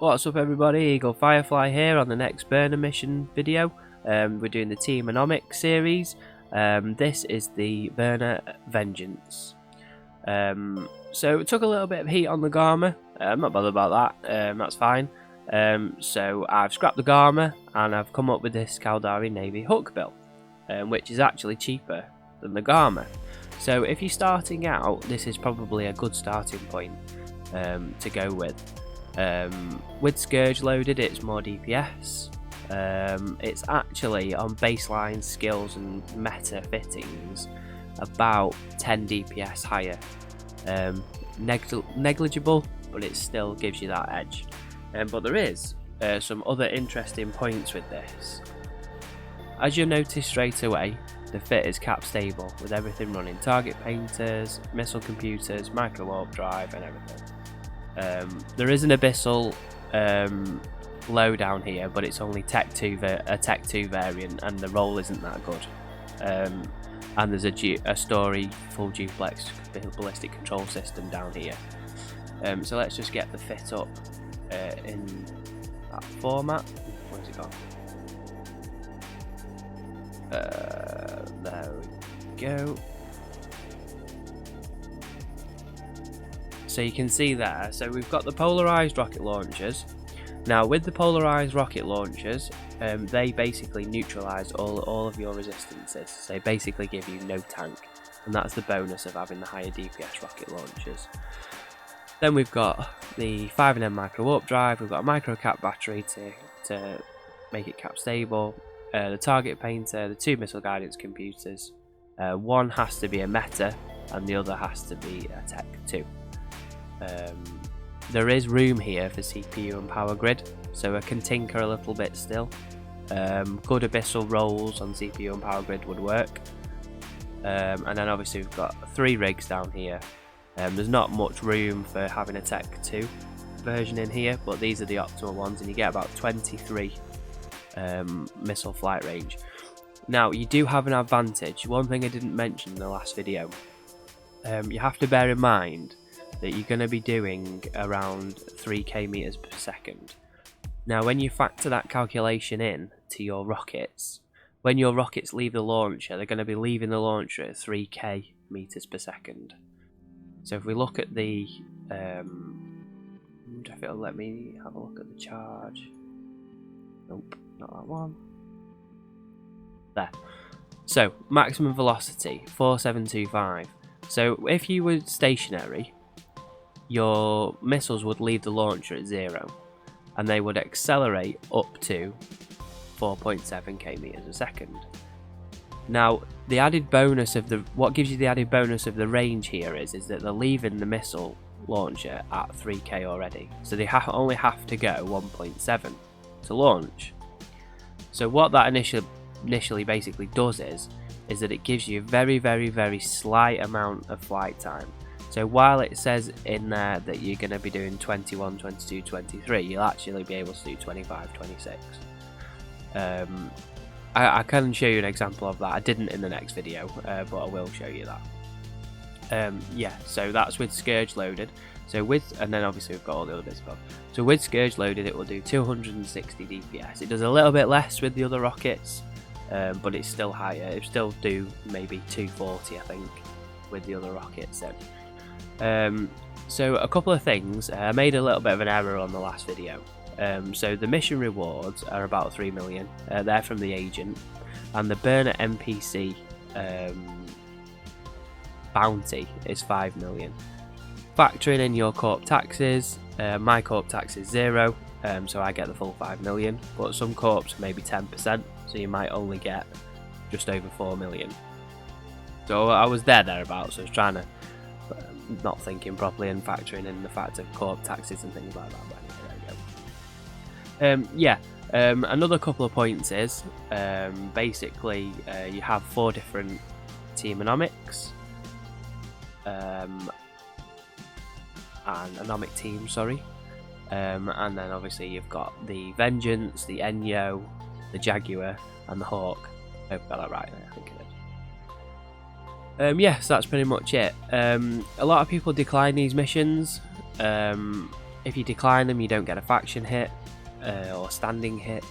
What's up everybody, Eagle Firefly here on the next burner mission video. We're doing the Team Anomic series. This is the burner Vengeance. So it took a little bit of heat on the Gamur. I'm not bothered about that, that's fine. So I've scrapped the Gamur and I've come up with this Caldari Navy Hookbill, which is actually cheaper than the Gamur. So if you're starting out, this is probably a good starting point to go with. With Scourge loaded, it's more DPS. It's actually on baseline skills and meta fittings about 10 DPS higher. Negligible, but it still gives you that edge. But there is some other interesting points with this. As you'll notice straight away, the fit is cap stable with everything running: target painters, missile computers, Microwarpdrive and everything. There is an Abyssal low down here, but it's only a Tech 2 variant, and the roll isn't that good. And there's a story full Duplex Ballistic control system down here. So let's just get the fit up in that format. Where's it gone? There we go. So you can see there, so we've got the Polarized rocket launchers. Now with the Polarized rocket launchers, they basically neutralise all of your resistances. So they basically give you no tank, and that's the bonus of having the higher DPS rocket launchers. Then we've got the 5M Microwarpdrive, we've got a micro cap battery to make it cap stable, the target painter, the 2 missile guidance computers. One has to be a meta and the other has to be a Tech 2. There is room here for CPU and power grid, so I can tinker a little bit still. Good Abyssal rolls on CPU and power grid would work. And then obviously we've got 3 rigs down here. There's not much room for having a Tech 2 version in here, but these are the optimal ones, and you get about 23 missile flight range. Now you do have an advantage. One thing I didn't mention in the last video, you have to bear in mind that you're going to be doing around 3k meters per second. Now when you factor that calculation in to your rockets, when your rockets leave the launcher, they're going to be leaving the launcher at 3k meters per second. So if we look at the I wonder if it'll let me have a look at the charge. Nope, not that one. There. So maximum velocity 4725. So if you were stationary, your missiles would leave the launcher at 0 and they would accelerate up to 4.7k meters a second. Now the added bonus of what gives you the added bonus of the range here is that they're leaving the missile launcher at 3k already, so they only have to go 1.7 to launch. So what that initially basically does is that it gives you a very slight amount of flight time. So while it says in there that you're going to be doing 21, 22, 23, you'll actually be able to do 25, 26. I can show you an example of that. I didn't in the next video, but I will show you that. Yeah, so that's with Scourge loaded. So and then obviously we've got all the other bits above. So with Scourge loaded, it will do 260 DPS. It does a little bit less with the other rockets, but it's still higher. It still do maybe 240, I think, with the other rockets then. So a couple of things. I made a little bit of an error on the last video. So the mission rewards are about 3 million. They're from the agent, and the burner NPC bounty is 5 million. Factoring in your corp taxes, my corp tax is 0, so I get the full 5 million, but some corps maybe 10%, so you might only get just over 4 million. So I was thereabouts, so I was trying to not thinking properly and factoring in the fact of corp taxes and things like that. But anyway, there we go. Another couple of points is basically you have 4 different Team Anomics and Anomic teams, sorry, and then obviously you've got the Vengeance, the Enyo, the Jaguar, and the Hawk. I hope I got that right there, I think it is. Yes, that's pretty much it. A lot of people decline these missions. If you decline them, you don't get a faction hit or standing hit,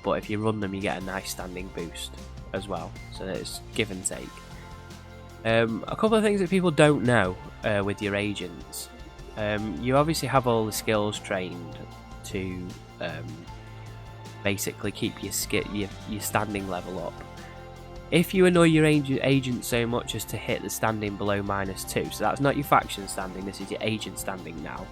but if you run them, you get a nice standing boost as well, so it's give and take. A couple of things that people don't know with your agents. You obviously have all the skills trained to basically keep your standing level up. If you annoy your agent so much as to hit the standing below -2, so that's not your faction standing, this is your agent standing now,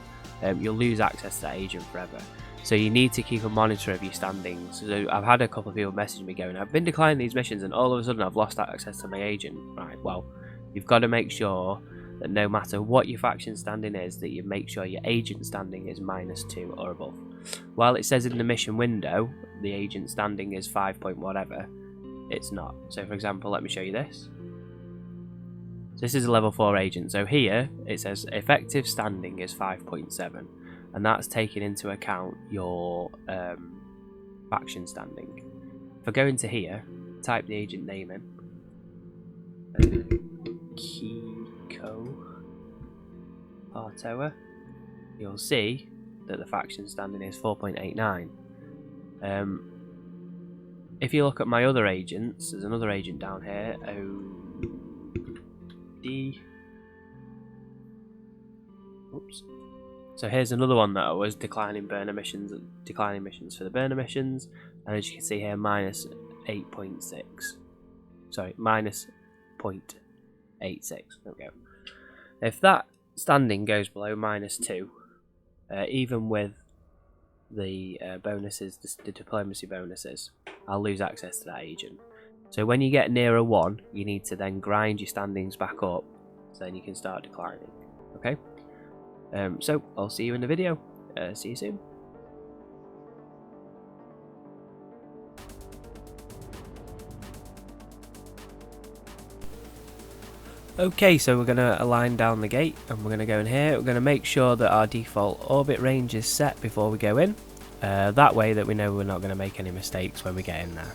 you'll lose access to that agent forever. So you need to keep a monitor of your standings. So I've had a couple of people message me going, I've been declining these missions and all of a sudden I've lost access to my agent. Right, well, you've got to make sure that no matter what your faction standing is, that you make sure your agent standing is -2 or above. While it says in the mission window the agent standing is 5 point whatever, it's not. So for example, let me show you this. So this is a level 4 agent. So here it says effective standing is 5.7, and that's taking into account your faction standing. If I go into here, type the agent name in, Kiko Partoa, you'll see that the faction standing is 4.89. If you look at my other agents, there's another agent down here, OD. Oops. So here's another one that was declining missions for the burner missions, and as you can see here, -8.6. Sorry, -0.86. There we go. If that standing goes below -2, even with the bonuses, the diplomacy bonuses, I'll lose access to that agent. So when you get near a 1, you need to then grind your standings back up, so then you can start declining. Okay? So I'll see you in the video. See you soon. Okay, so we're going to align down the gate, and we're going to go in here. We're going to make sure that our default orbit range is set before we go in. That way that we know we're not going to make any mistakes when we get in there.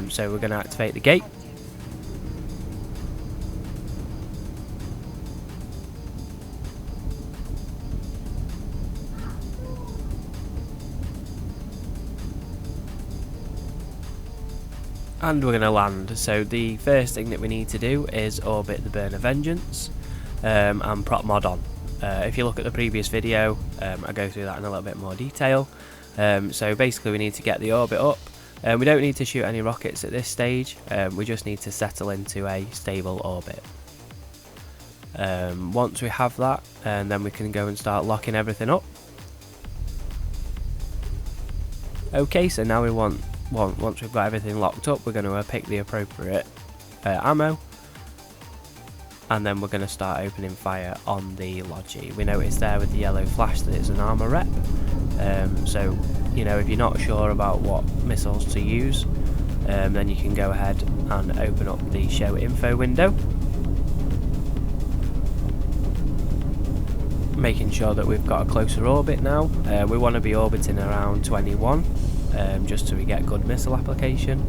So we're going to activate the gate. And we're going to land. So the first thing that we need to do is orbit the Burner Vengeance and prop mod on. If you look at the previous video, I go through that in a little bit more detail. So basically we need to get the orbit up. We don't need to shoot any rockets at this stage, we just need to settle into a stable orbit. Once we have that, and then we can go and start locking everything up. Okay, so now we want, once we've got everything locked up, we're going to pick the appropriate ammo, and then we're going to start opening fire on the Logi. We notice there with the yellow flash that it's an armor rep, so you know, if you're not sure about what missiles to use, then you can go ahead and open up the show info window, making sure that we've got a closer orbit now. We want to be orbiting around 21, just so we get good missile application.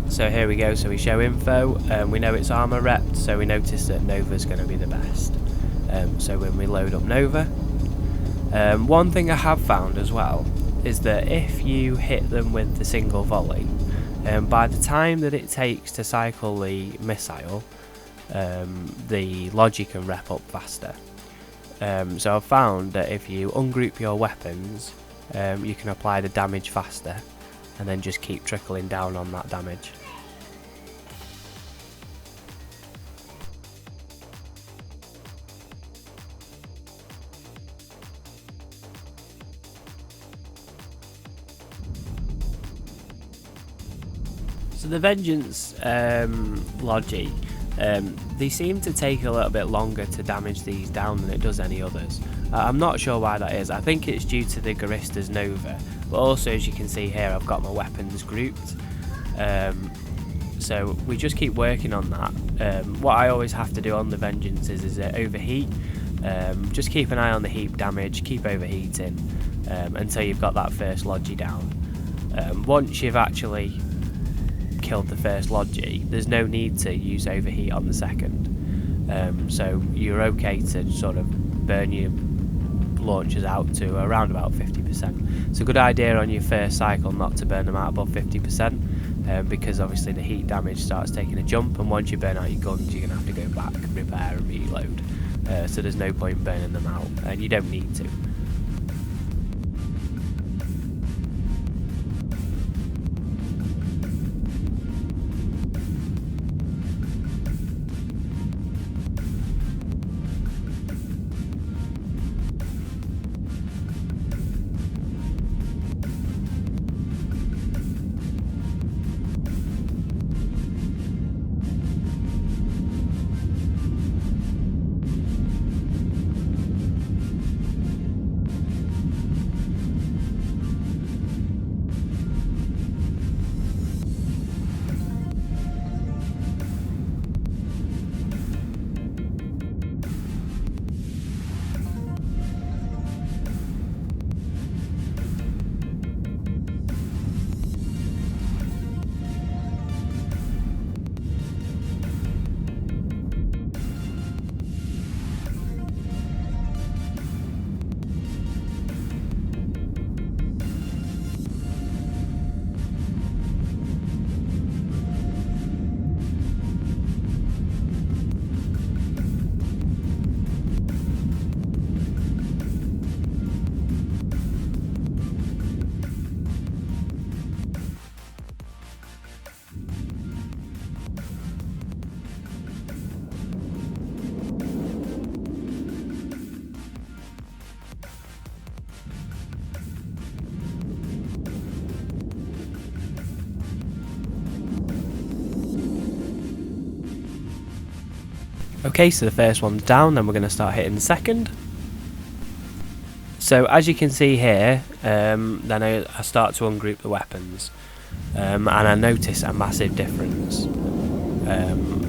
So here we go, so we show info, we know it's armor repped, so we notice that Nova's going to be the best. So when we load up Nova, one thing I have found as well is that if you hit them with the single volley, by the time that it takes to cycle the missile, the Logi can rep up faster. So I've found that if you ungroup your weapons, you can apply the damage faster, and then just keep trickling down on that damage. So the Vengeance Logi, they seem to take a little bit longer to damage these down than it does any others. I'm not sure why that is. I think it's due to the Garista's Nova, but also as you can see here I've got my weapons grouped, so we just keep working on that. What I always have to do on the Vengeance is overheat. Just keep an eye on the heat damage, keep overheating until you've got that first Logi down. Once you've actually killed the first Logi, there's no need to use overheat on the second. So you're okay to sort of burn your launchers out to around about 50%. It's a good idea on your first cycle not to burn them out above 50%, because obviously the heat damage starts taking a jump, and once you burn out your guns, you're going to have to go back, repair and reload. So there's no point burning them out, and you don't need to. Okay, so the first one's down, then we're going to start hitting the second. So as you can see here, then I start to ungroup the weapons, and I notice a massive difference.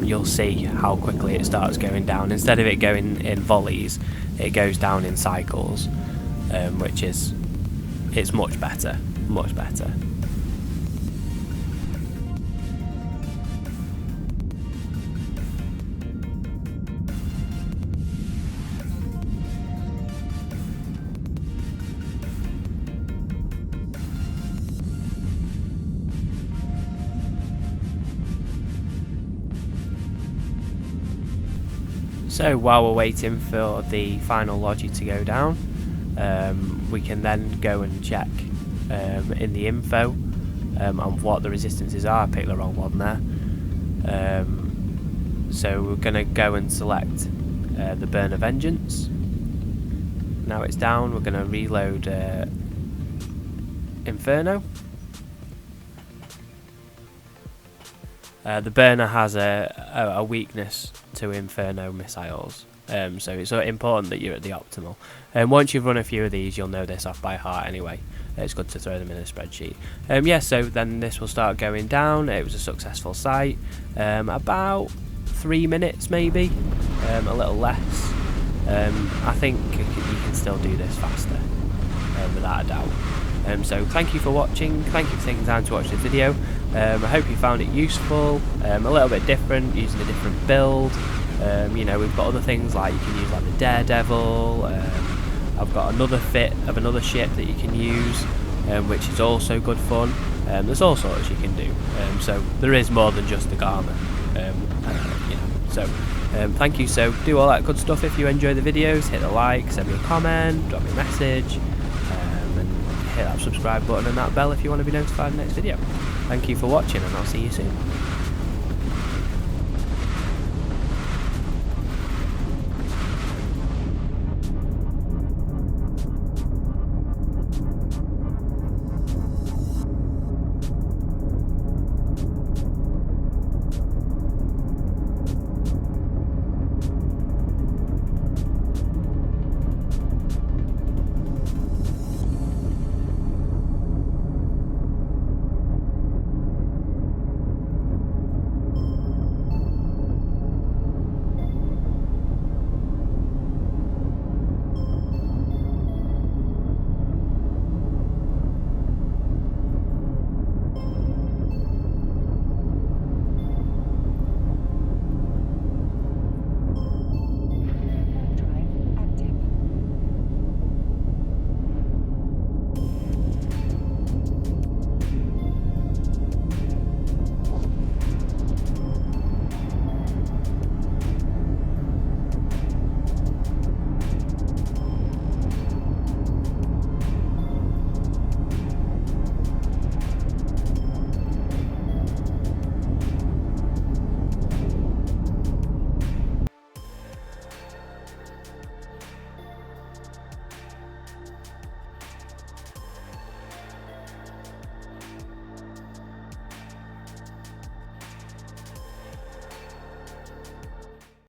You'll see how quickly it starts going down. Instead of it going in volleys, it goes down in cycles, which is, it's much better, much better. So while we're waiting for the final Logi to go down, we can then go and check in the info on what the resistances are. I picked the wrong one there. So we're going to go and select the Burn of Vengeance. Now it's down, we're going to reload Inferno. The burner has a weakness to Inferno missiles, so it's important that you're at the optimal. Once you've run a few of these, you'll know this off by heart anyway. It's good to throw them in a spreadsheet. Yeah, so then this will start going down. It was a successful sight. About 3 minutes maybe, a little less. I think you can still do this faster, without a doubt. So thank you for watching, thank you for taking time to watch this video. I hope you found it useful, a little bit different, using a different build. You know, we've got other things like you can use like the Daredevil. I've got another fit of another ship that you can use, which is also good fun. There's all sorts you can do, so there is more than just the Gamur. You know, so thank you. So do all that good stuff. If you enjoy the videos, hit the like, send me a comment, drop me a message, and hit that subscribe button and that bell if you want to be notified of the next video. Thank you for watching, and I'll see you soon.